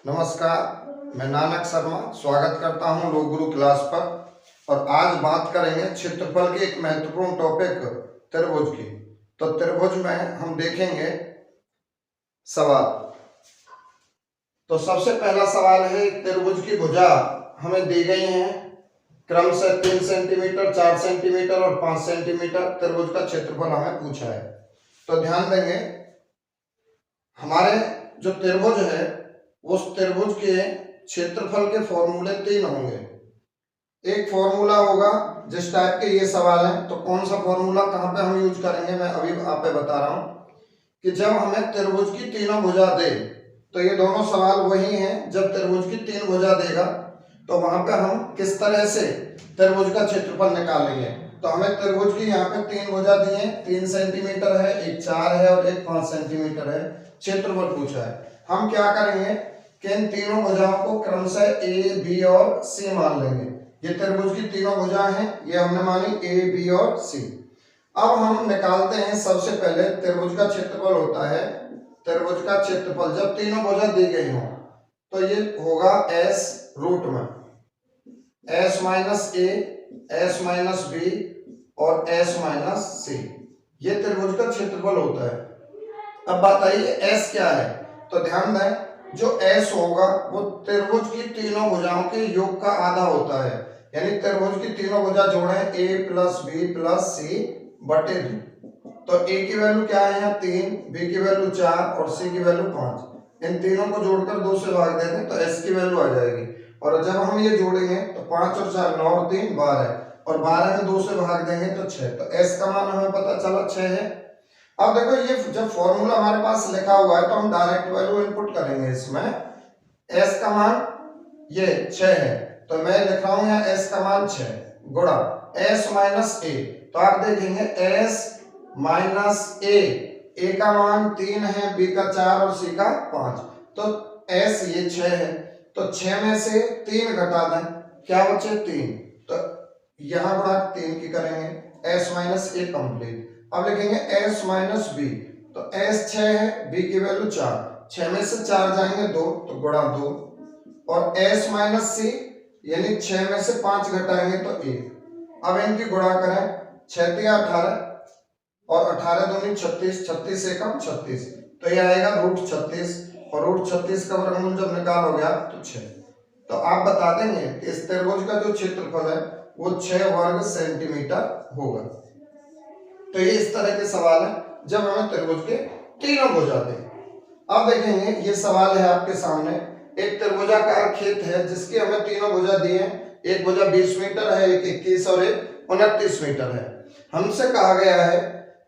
नमस्कार, मैं नानक शर्मा स्वागत करता हूं लोक गुरु क्लास पर। और आज बात करेंगे क्षेत्रफल के एक महत्वपूर्ण टॉपिक त्रिभुज की। तो त्रिभुज में हम देखेंगे सवाल। तो सबसे पहला सवाल है, त्रिभुज की भुजा हमें दी गई है क्रमशः 3 सेंटीमीटर, 4 सेंटीमीटर और 5 सेंटीमीटर। त्रिभुज का क्षेत्रफल हमें पूछा है। तो ध्यान देंगे, हमारे जो त्रिभुज है उस त्रिभुज के क्षेत्रफल के फॉर्मूले 3 होंगे। एक फॉर्मूला होगा जिस टाइप के ये सवाल है, तो कौन सा फॉर्मूला कहाँ पे हम यूज करेंगे मैं अभी आप पे बता रहा हूँ कि जब हमें त्रिभुज की तीनों भुजा दे, तो ये दोनों सवाल वही हैं। जब त्रिभुज की 3 भुजा देगा तो वहां पे हम किस तरह से त्रिभुज का क्षेत्रफल निकालेंगे। तो हमें त्रिभुज की यहाँ पे 3 भुजा दी है, 3 सेंटीमीटर है, एक 4 है और एक 5 सेंटीमीटर है। क्षेत्रफल पूछा है। हम क्या करेंगे कि इन तीनों भुजाओं को क्रमशः ए, बी और सी मान लेंगे। ये त्रिभुज की तीनों भुजा हैं, ये हमने मानी ए, बी और सी। अब हम निकालते हैं सबसे पहले त्रिभुज का क्षेत्रफल होता है। त्रिभुज का क्षेत्रफल जब तीनों भुजा दी गई हो तो ये होगा एस रूट में एस माइनस ए, एस माइनस बी और एस माइनस सी। ये त्रिभुज का क्षेत्रफल होता है। अब बताइए एस क्या है। तो ध्यान दें, जो S होगा वो त्रिभुज की तीनों भुजाओं के योग का आधा होता है। यानी त्रिभुज की तीनों भुजा जोड़े A प्लस बी प्लस सी बटे 2। तो A की वैल्यू क्या है यहाँ 3, B की वैल्यू 4 और C की वैल्यू 5। इन तीनों को जोड़कर 2 से भाग देते हैं तो S की वैल्यू आ जाएगी। और जब हम ये जोड़ेंगे तो 5 और 4 9 और 3 12 और 12 में 2 से भाग देंगे तो 6। तो S का मान हमें पता चला 6 है। अब देखो, ये जब फॉर्मूला हमारे पास लिखा हुआ है तो हम डायरेक्ट वैल्यू इनपुट करेंगे। इसमें s का मान ये 6 है, तो मैं लिख रहा हूं यहाँ s का मान 6 गुणा s माइनस ए। तो आप देखेंगे s माइनस ए का मान 3 है, b का 4 और c का 5। तो s ये 6 है, तो 6 में से 3 घटा दें, क्या बचे 3। तो यहाँ गुणा 3 की करेंगे, s माइनस ए कंप्लीट। अब लिखेंगे s माइनस बी। तो s 6 है, b की वैल्यू 4, 6 में से 4 जाएंगे 2 तो गुणा 2 और s माइनस सी यानी 6 में से 5 घटाएंगे तो 1। अब इनकी गुणा करें, 6 तिया 18 और 18 दूनी 36, 36 एकम 36। तो ये आएगा रूट 36 और रूट 36 का वर्गमूल जब निकालोगे आप तो 6। तो आप बता देंगे कि इस त्रिभुज का जो क्षेत्रफल है वो 6 वर्ग सेंटीमीटर होगा। तो ये इस तरह के सवाल है जब हमें त्रिभुज के तीनों भुजा दें। अब देखेंगे, ये सवाल है आपके सामने। एक त्रिभुजाकार खेत है जिसकी हमें तीनों भुजा दी है। एक भुजा 20 मीटर है, एक 21 और एक 29 मीटर है। हमसे कहा गया है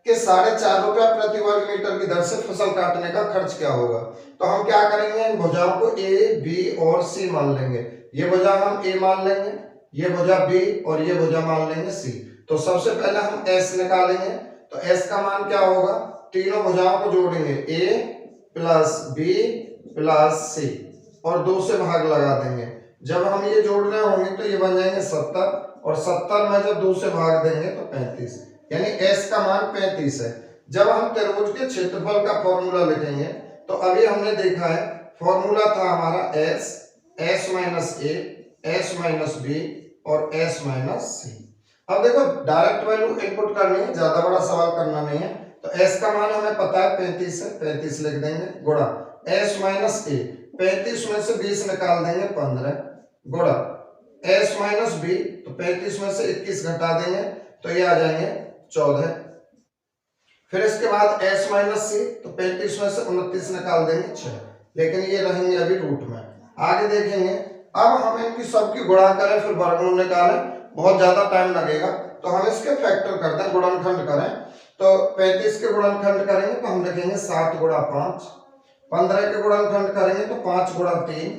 कि 4.5 रुपया प्रति वर्ग मीटर की दर से फसल काटने का खर्च क्या होगा। तो हम क्या करेंगे, इन भुजाओं को ए, बी और सी मान लेंगे। ये भुजा हम ए मान लेंगे, ये भुजा बी और ये भुजा मान लेंगे सी। तो सबसे पहले हम s निकालेंगे। तो s का मान क्या होगा, तीनों भुजाओं को जोड़ेंगे a प्लस बी प्लस सी और 2 से भाग लगा देंगे। जब हम ये जोड़ रहे होंगे तो ये बन जाएंगे 70 और 70 में जब 2 से भाग देंगे तो 35, यानी s का मान 35 है। जब हम त्रिभुज के क्षेत्रफल का फॉर्मूला लिखेंगे तो अभी हमने देखा है फॉर्मूला था हमारा s माइनस ए, s माइनस बी और s माइनस सी। अब देखो, डायरेक्ट वैल्यू इनपुट करनी है, ज्यादा बड़ा सवाल करना नहीं है। तो s का मान हमें पता है 35 है, 35 लिख देंगे गुणा s माइनस ए, 35 में से 20 निकाल देंगे 15 गुणा s माइनस बी, तो 35 में से 21 घटा देंगे तो ये आ जाएंगे 14। फिर इसके बाद s माइनस सी, तो 35 में से 29 निकाल देंगे 6, लेकिन ये रहेंगे अभी रूट में। आगे देखेंगे, अब हम इनकी सबकी गुणा करें फिर वर्गमूल निकालें, बहुत ज्यादा टाइम लगेगा। तो हम इसके फैक्टर करते हैं, गुणनखंड करें। तो 35 के गुणनखंड करेंगे तो हम लिखेंगे 7 गुणा 5, 15 के गुणनखंड करेंगे तो 5 गुणा 3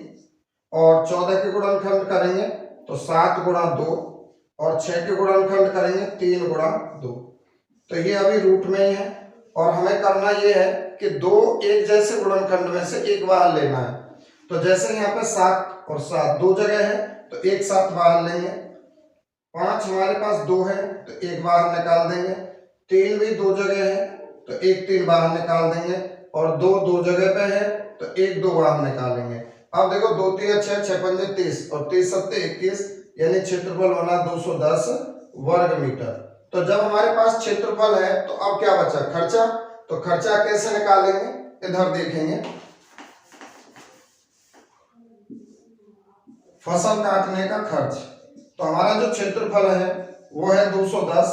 और 14 के गुणनखंड करेंगे तो 7 गुणा 2 और 6 के गुणनखंड करेंगे 3 गुणा 2। तो ये अभी रूट में ही है और हमें करना ये है कि 2 एक जैसे गुणनखंड में से एक बाहर लेना है। तो जैसे यहाँ पे 7 और 7 दो जगह है तो एक साथ बाहर लेंगे, 5 हमारे पास 2 है तो एक बाहर निकाल देंगे, 3 भी 2 जगह है तो एक 3 बाहर निकाल देंगे और 2 2 जगह पे है तो एक 2 बाहर निकालेंगे। अब देखो 2 3 6 6 5 30 और 30 7 21 यानी क्षेत्रफल बना 210 वर्ग मीटर। तो जब हमारे पास क्षेत्रफल है तो अब क्या बचा, खर्चा। तो खर्चा कैसे निकालेंगे, इधर देखेंगे। फसल काटने का खर्च, तो हमारा जो क्षेत्रफल है वो है 210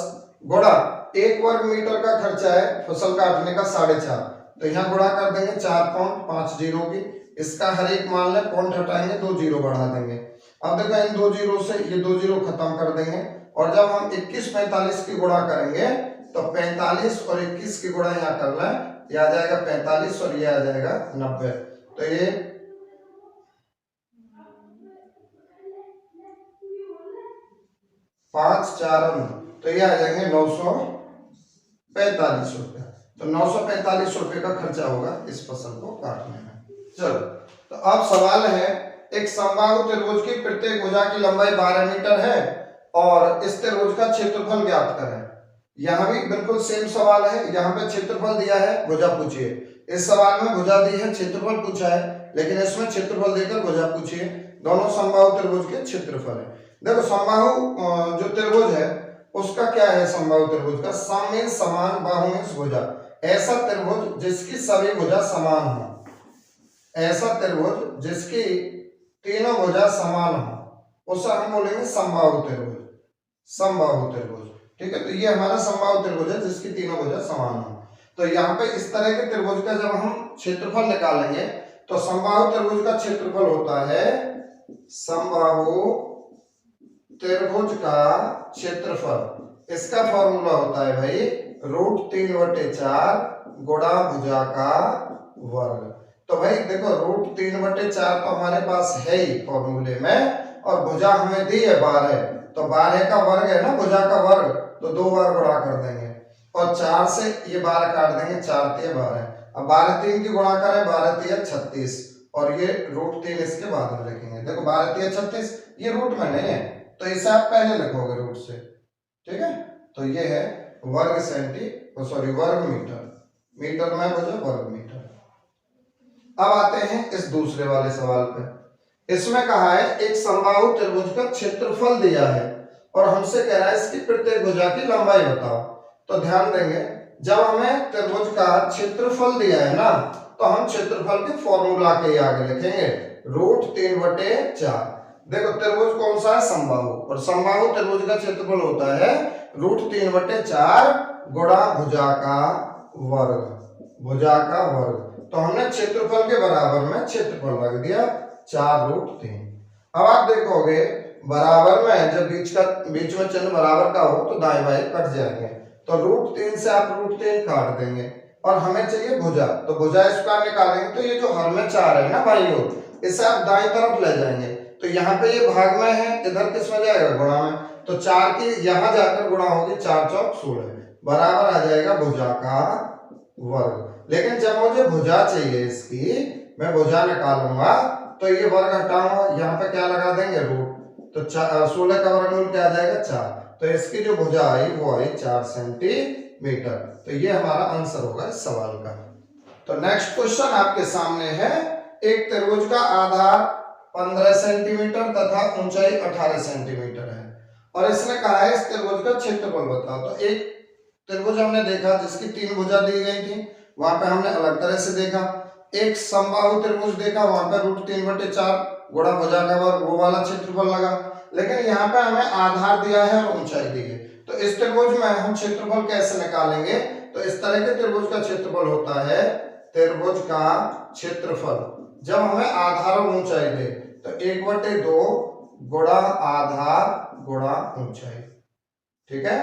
गुणा 1 वर्ग मीटर का खर्चा है फसल काटने का 4.5, तो यहाँ गुणा कर देंगे 4.50 की। इसका हर एक मान लें, पॉइंट हटाएंगे 2 जीरो बढ़ा देंगे। अब देखो इन 2 जीरो से ये 2 जीरो खत्म कर देंगे, और जब हम 21 45 की गुणा करेंगे तो 45 और 21 की गुणा यहाँ कर लें, ये आ जाएगा 45 और ये आ जाएगा 90। तो ये 5 4 तो ये आ जाएंगे 945 रुपये। तो 945 रुपये का खर्चा होगा इस फसल को काटने में। चलो, तो अब सवाल है, एक समबाहु त्रिभुज की प्रत्येक भुजा की लंबाई 12 मीटर है और इस त्रिभुज का क्षेत्रफल ज्ञात करें। यहाँ भी बिल्कुल सेम सवाल है, यहाँ पे क्षेत्रफल दिया है, भुजा पूछिए। इस सवाल में भुजा दी है, क्षेत्रफल पूछा है, लेकिन इसमें क्षेत्रफल देकर भुजा पूछिए। दोनों समबाहु त्रिभुज के क्षेत्रफल है। देखो समबाहु जो त्रिभुज है उसका क्या है, समबाहु त्रिभुज का सम मीन्स समान, बाहु मीन्स भुजा। ऐसा त्रिभुज जिसकी सभी भुजा समान हो, ऐसा त्रिभुज जिसकी तीनों भुजा समान हो, उसे हम बोलेंगे समबाहु त्रिभुज, समबाहु त्रिभुज। ठीक है, तो ये हमारा समबाहु त्रिभुज है जिसकी तीनों भुजा समान हो। तो यहाँ पे इस तरह के त्रिभुज का जब हम क्षेत्रफल निकालेंगे तो समबाहु त्रिभुज का क्षेत्रफल होता है, समबाहु त्रिभुज का क्षेत्रफल, इसका फॉर्मूला होता है भाई √3/4 गुणा भुजा का वर्ग। तो भाई देखो √3/4 तो हमारे पास है ही फॉर्मूले में, और भुजा हमें दी है 12, तो 12 का वर्ग है ना भुजा का वर्ग, तो 2 बार गुणा कर देंगे और 4 से ये 12 काट देंगे, 4 3 12। अब 12 3 की गुणा करें, 12 3 36 और ये √3 इसके बाद में लिखेंगे। देखो 12 3 36, ये रूट में नहीं है तो इसे आप पहले लिखोगे रूट से। ठीक है, तो ये है वर्ग वर्ग मीटर, मीटर में भुजा वर्ग मीटर। अब आते हैं इस दूसरे वाले सवाल पे। इसमें कहा है एक समबाहु त्रिभुज का क्षेत्रफल दिया है और हमसे कह रहा है इसकी प्रत्येक भुजा की लंबाई बताओ। तो ध्यान देंगे, जब हमें त्रिभुज का क्षेत्रफल दिया है ना, तो हम क्षेत्रफल के फॉर्मूला के आगे लिखेंगे √3/4। देखो त्रिभुज कौन सा है, समबाहु, और समबाहु त्रिभुज का क्षेत्रफल होता है √3/4 गुणा भुजा का वर्ग, भुजा का वर्ग। तो हमने क्षेत्रफल के बराबर में क्षेत्रफल रख दिया 4√3। अब आप देखोगे बराबर में जब बीच में चिन्ह बराबर का हो तो दाएं बाएं कट जाएंगे, तो √3 से आप √3 काट देंगे और हमें चाहिए भुजा, तो भुजा स्क्वायर निकालेंगे। तो ये जो हर में 4 है ना बाईं ओर, इसे आप दाईं तरफ ले जाएंगे, तो यहाँ पे ये भाग में है, इधर किस में जाएगा, गुणा में। तो 4 की यहाँ जाकर गुणा होगी, 4 चौक 16 बराबर आ जाएगा भुजा का वर्ग। लेकिन जब मुझे भुजा चाहिए इसकी, मैं भुजा निकालूंगा तो ये वर्ग हटाऊंगा, यहाँ पे क्या लगा देंगे रूट, तो 16 का वर्गमूल क्या आ जाएगा 4। तो इसकी जो भुजा आई वो आई 4 सेंटीमीटर। तो ये हमारा आंसर होगा इस सवाल का। तो नेक्स्ट क्वेश्चन आपके सामने है, एक त्रिभुज का आधार 15 सेंटीमीटर तथा ऊंचाई 18 सेंटीमीटर है और इसने कहा है इस त्रिभुज का क्षेत्रफल बताओ। तो एक त्रिभुज हमने देखा जिसकी 3 भुजा दी गई थी, वहां पे हमने अलग तरह से देखा। एक समबाहु त्रिभुज देखा, वहां पे √3/4 गुणा भुजा का वर्ग, वो वाला क्षेत्रफल लगा। लेकिन यहाँ पे हमें आधार दिया है और ऊंचाई दी है, तो इस त्रिभुज में हम क्षेत्रफल कैसे निकालेंगे। तो इस तरह के त्रिभुज का क्षेत्रफल होता है, त्रिभुज का क्षेत्रफल जब हमें आधार और ऊंचाई दे तो 1/2 गुणा आधार गुणा ऊंचाई। ठीक है,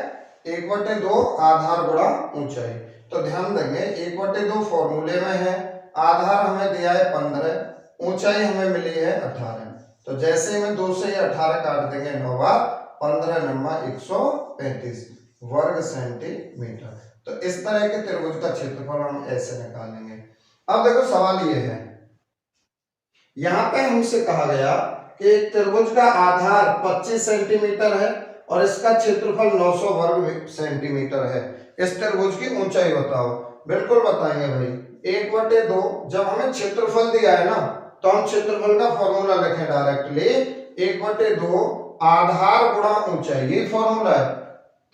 1/2 आधार गुणा ऊंचाई। तो ध्यान देंगे 1/2 फॉर्मूले में है, आधार हमें दिया है 15, ऊंचाई हमें मिली है 18। तो जैसे ही में 2 से 18 काट देंगे 9 बार, 15 9 135 वर्ग सेंटीमीटर। तो इस तरह के त्रिभुज का क्षेत्रफल हम ऐसे निकालेंगे। अब देखो सवाल ये है, यहाँ पे हमसे कहा गया कि एक त्रिभुज का आधार 25 सेंटीमीटर है और इसका क्षेत्रफल 900 वर्ग सेंटीमीटर है। इस त्रिभुज की ऊंचाई बताओ। बिल्कुल बताएंगे भाई, 1/2 जब हमें क्षेत्रफल दिया है ना, तो हम क्षेत्रफल का फॉर्मूला लिखें डायरेक्टली 1/2 आधार गुणा ऊंचाई, ये फॉर्मूला है।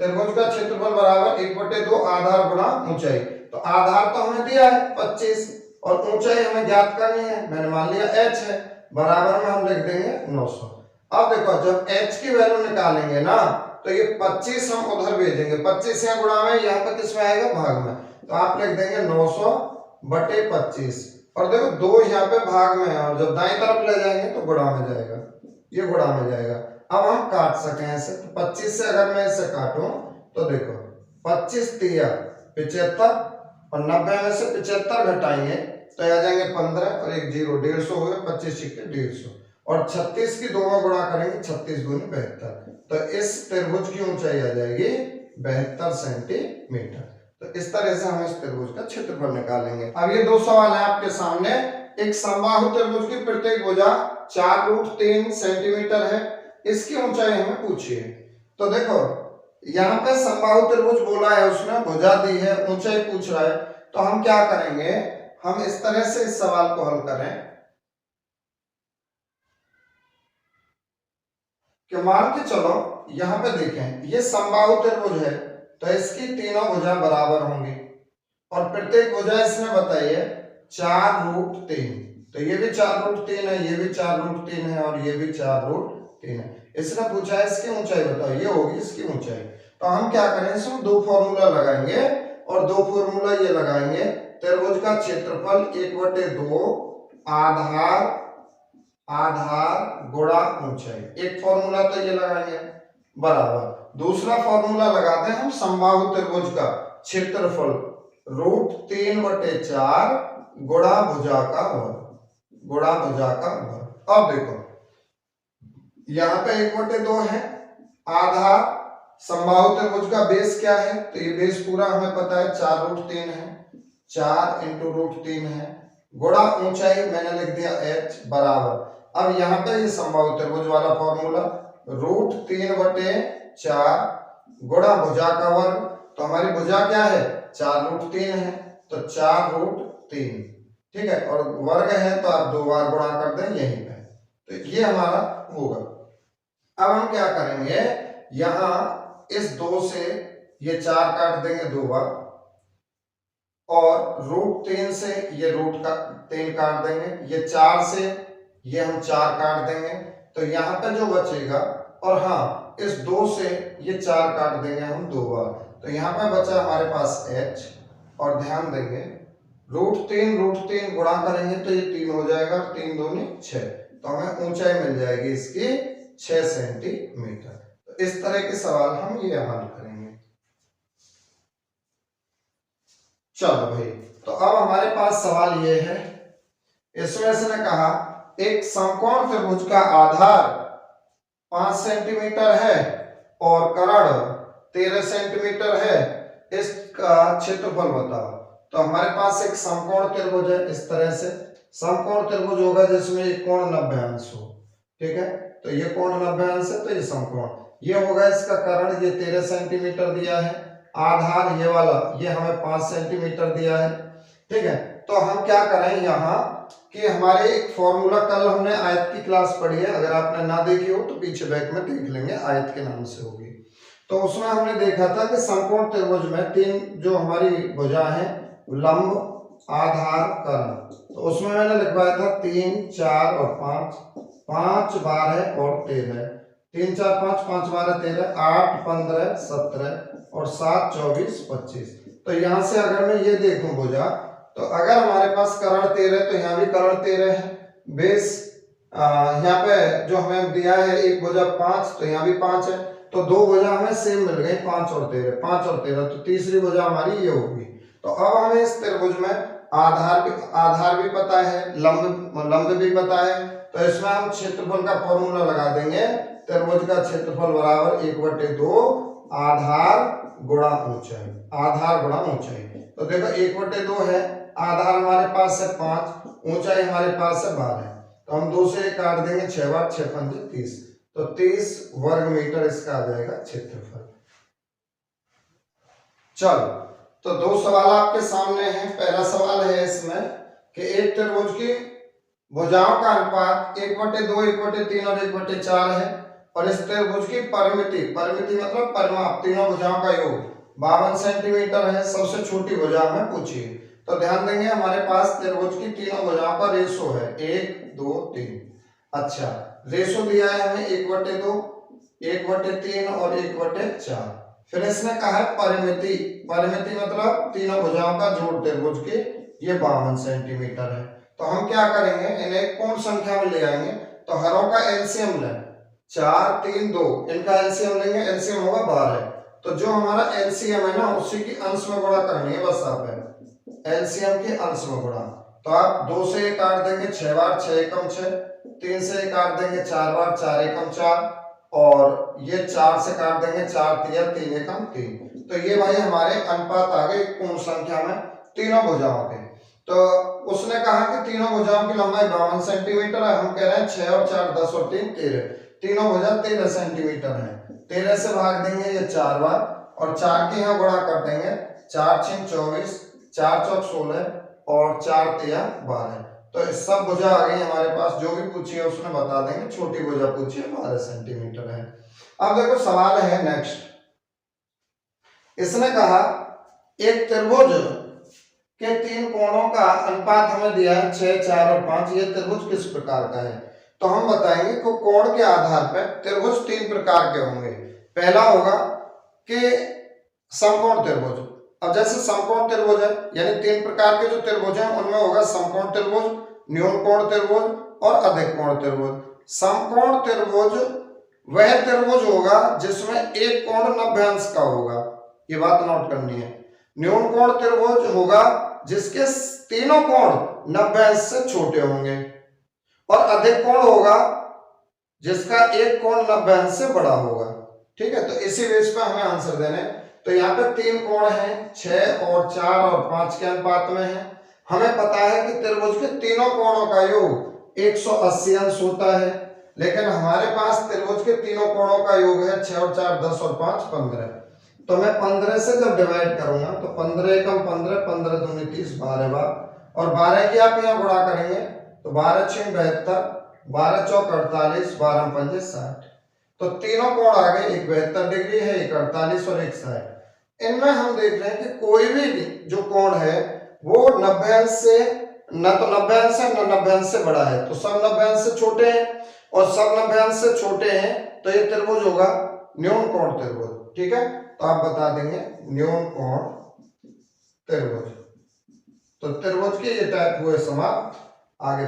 त्रिभुज का क्षेत्रफल बराबर 1/2 आधार गुणा ऊंचाई। तो आधार तो हमें दिया है 25 और ऊंचाई हमें ज्ञात करनी है, मैंने मान लिया h है, बराबर में हम लिख देंगे 900। अब देखो जब h की वैल्यू निकालेंगे ना तो ये 25 हम उधर भेजेंगे, 25 यहाँ गुणा में, यहाँ पे किस में आएगा भाग में, तो आप लिख देंगे 900/25 और देखो 2 यहाँ पे भाग में है और जब दाईं तरफ ले जाएंगे तो गुणा में जाएगा, ये गुणा में जाएगा। अब हम काट सके ऐसे, तो 25 से अगर मैं इसे काटूं तो देखो 25 तिया 75 और 90 में से 75 घटाएंगे तो आ जाएंगे 15 और 1 0 150 हो गए, 25 छिक्के 150 और 36 की 2 में गुणा करेंगे 36 दूनी 72, तो इस त्रिभुज की ऊंचाई आ जाएगी 72 सेंटीमीटर। तो इस तरह से हम इस त्रिभुज का क्षेत्रफल निकालेंगे। अब ये दो सवाल है आपके सामने। एक समबाहु त्रिभुज की प्रत्येक भुजा 4√3 सेंटीमीटर है, इसकी ऊंचाई हमें पूछिए। तो देखो यहाँ पे समबाहु त्रिभुज बोला है, उसने भुजा दी है, ऊंचाई पूछ रहा है, तो हम क्या करेंगे, हम इस तरह से इस सवाल को हल करें कि मान के चलो यहाँ पे देखें ये समबाहु त्रिभुज है तो इसकी तीनों भुजा बराबर होंगी और प्रत्येक भुजा इसने बताई है 4√3, तो ये भी 4√3 है, ये भी 4√3 है और ये भी 4√3 है। इसने पूछा है इसकी ऊंचाई बताओ, ये होगी इसकी ऊंचाई। तो हम क्या करें, इसमें दो फॉर्मूला लगाएंगे और दो फॉर्मूला ये लगाएंगे, त्रिभुज का क्षेत्रफल 1/2 आधार गुणा ऊंचाई, एक फॉर्मूला तो ये लगाएंगे बराबर, दूसरा फॉर्मूला लगाते हैं हम समबाहु त्रिभुज का क्षेत्रफल √3/4 गुणा भुजा का वर्ग, गुणा भुजा का वर्ग। अब देखो यहाँ पे 1/2 है, आधार समबाहु त्रिभुज का बेस क्या है, तो ये बेस पूरा हमें पता है 4√3 है, 4 × √3 है, गुणा ऊंचाई मैंने लिख दिया h बराबर। अब यहाँ पे ये समबाहु त्रिभुज वाला फॉर्मूला √3/4 गुणा भुजा का वर्ग, तो हमारी भुजा क्या है 4√3 है, तो 4√3, ठीक है, और वर्ग है तो आप 2 बार गुणा कर दें यहीं पे, तो ये हमारा होगा। अब हम क्या करेंगे, यहां इस 2 से ये 4 काट देंगे 2 बार और √3 से ये √3 काट देंगे, ये 4 से ये हम 4 काट देंगे, तो यहाँ पे जो बचेगा, और हाँ इस 2 से ये 4 काट देंगे हम 2 बार, तो यहाँ पे बचा हमारे पास h, और ध्यान देंगे √3 गुणा करेंगे तो ये 3 हो जाएगा, 3 दूनी 6, तो हमें ऊंचाई मिल जाएगी इसकी 6 सेंटीमीटर। तो इस तरह के सवाल हम ये हल करेंगे। चलो भाई, तो अब हमारे पास सवाल ये है, इसमें इसने कहा एक समकोण त्रिभुज का आधार 5 सेंटीमीटर है और कर्ण 13 सेंटीमीटर है, इसका क्षेत्रफल बताओ। तो हमारे पास एक समकोण त्रिभुज है, इस तरह से समकोण त्रिभुज होगा जिसमें एक कोण 90 अंश हो, ठीक है, तो ये कोण 90 अंश है, तो ये समकोण, ये होगा इसका कर्ण, ये 13 सेंटीमीटर दिया है, आधार ये वाला ये हमें 5 सेंटीमीटर दिया है, ठीक है। तो हम क्या करें यहाँ कि हमारे एक फॉर्मूला कल हमने आयत की क्लास पढ़ी है, अगर आपने ना देखी हो तो पीछे बैक में देख लेंगे, आयत के नाम से होगी। तो उसमें हमने देखा था कि समकोण त्रिभुज में 3 जो हमारी भुजा है, लंब आधार कर्ण, तो उसमें मैंने लिखवाया था 3 4 और 5 12 और 13, 3 4 5 5 12 13 8 15 17 और 7 24 25। तो यहाँ से अगर मैं ये देखूं भुजा, तो अगर हमारे पास कर्ण 13 तो यहाँ भी कर्ण 13 है, बेस यहाँ पे जो हमें दिया है एक भुजा 5 तो यहाँ भी 5 है, तो 2 भुजा हमें सेम मिल गई 5 और 13, तो तीसरी भुजा हमारी ये होगी। तो अब हमें इस त्रिभुज में आधार भी पता है, लंब भी पता है, तो इसमें हम क्षेत्रफल का फॉर्मूला लगा देंगे, त्रिभुज का क्षेत्रफल बराबर 1/2 आधार गुणा ऊंचाई, आधार गुणा ऊंचाई। तो देखो 1/2 है, आधार हमारे पास है 5, ऊंचाई हमारे पास है 12, तो हम 2 से काट देंगे 6 बार 6 पंजे 30, तो 30 वर्ग मीटर इसका आ जाएगा क्षेत्रफल। चलो, तो 2 सवाल आपके सामने हैं। पहला सवाल है इसमें कि एक त्रिभुज की भुजाओं का अनुपात 1/2, 1/3 और 1/4 है। और इस त्रिभुज की परिमिति, परिमिति मतलब परिमाप, तीनों भुजाओं का योग 52 सेंटीमीटर है। सबसे छोटी भुजा हमें पूछिए, तो ध्यान देंगे हमारे पास त्रिभुज की तीनों भुजाओं का रेशो है 1, 2, 3। अच्छा, रेशो दिया है हमें 1/2, 1/3 और 1/4। फिर इसने कहा है परिमिति, परिमिति मतलब तीनों भुजाओं का जोड़ त्रिभुज की, ये 52 सेंटीमीटर है। तो हम क्या करेंगे, इन्हें पूर्ण संख्या में ले आएंगे। तो हरों का एलसीएम लें, 4, 3, 2, इनका एलसीएम लेंगे, एलसीएम होगा 12। तो जो हमारा एलसीएम है ना, उसी की अंश में गुणा करनी है बस आप है, एलसीएम के अंश में गुणा। तो आप 2 से 1 काट देंगे 6 बार, 6 एकम 6, 3 से 1 काट देंगे 4 बार, 4 एकम 4, और ये 4 से काट देंगे 4 तिया 3 एकम 3। तो ये भाई हमारे अनुपात आ गए पूर्ण संख्या में तीनों भुजाओं के। तो उसने कहा कि तीनों भुजाओं की लंबाई 52 सेंटीमीटर है, हम कह रहे हैं 6 और 4 10 और 3 13, तीनों भुजा 13 सेंटीमीटर है। 13 से भाग देंगे ये 4 बार, और 4 के यहाँ गुणा कर देंगे, 4 6 24, 4 चौक 16 और 4 तिया 12। तो इस सब भुजा आ गई हमारे पास, जो भी पूछी है उसने बता देंगे। छोटी भुजा पूछी है 12 सेंटीमीटर है। अब देखो सवाल है नेक्स्ट, इसने कहा एक त्रिभुज के 3 कोणों का अनुपात हमें दिया है 6, 4 और 5। ये त्रिभुज किस प्रकार का है? तो हम बताएंगे कि कोण के आधार पर त्रिभुज 3 प्रकार के होंगे। पहला होगा कि समकोण त्रिभुज। अब जैसे समकोण त्रिभुज है, यानी 3 प्रकार के जो त्रिभुज हैं उनमें होगा समकोण त्रिभुज, न्यून कोण त्रिभुज और अधिक कोण त्रिभुज। समकोण त्रिभुज वह त्रिभुज होगा जिसमें एक कोण 90 अंश का होगा, ये बात नोट करनी है। न्यून कोण त्रिभुज होगा जिसके तीनों कोण 90 अंश से छोटे होंगे, और अधिक कोण होगा जिसका एक कोण 90 अंश से बड़ा होगा। ठीक है, तो इसी बेस पे हमें आंसर देने। तो यहाँ पे 3 कोण हैं, 6 और 4 और 5 के अनुपात में है। हमें पता है कि त्रिभुज के तीनों कोणों का योग 180 अंश होता है, लेकिन हमारे पास त्रिभुज के तीनों कोणों का योग है 6 और 4 10 और 5 15। तो मैं 15 से जब डिवाइड करूंगा तो 15 एकम 15, 15 दूनी 30, 12 बार, और 12 की आप यहाँ गुणा करेंगे तो 12 6 72, 12 चौक 48, 12 पंजे 60। तो तीनों कोण आ गए, एक 72 डिग्री है, एक 48 और एक 60। इनमें हम देख रहे हैं कि कोई भी जो कोण है वो 90 अंश से न तो 90 अंश है न 90 अंश से बड़ा है। तो सब 90 अंश से छोटे हैं, और सब 90 अंश से छोटे हैं, तो ये त्रिभुज होगा न्यून कोण त्रिभुज। ठीक है, तो आप बता देंगे न्यून कोण त्रिभुज। तो त्रिभुज के ये टाइप हुए समाप्त। आगे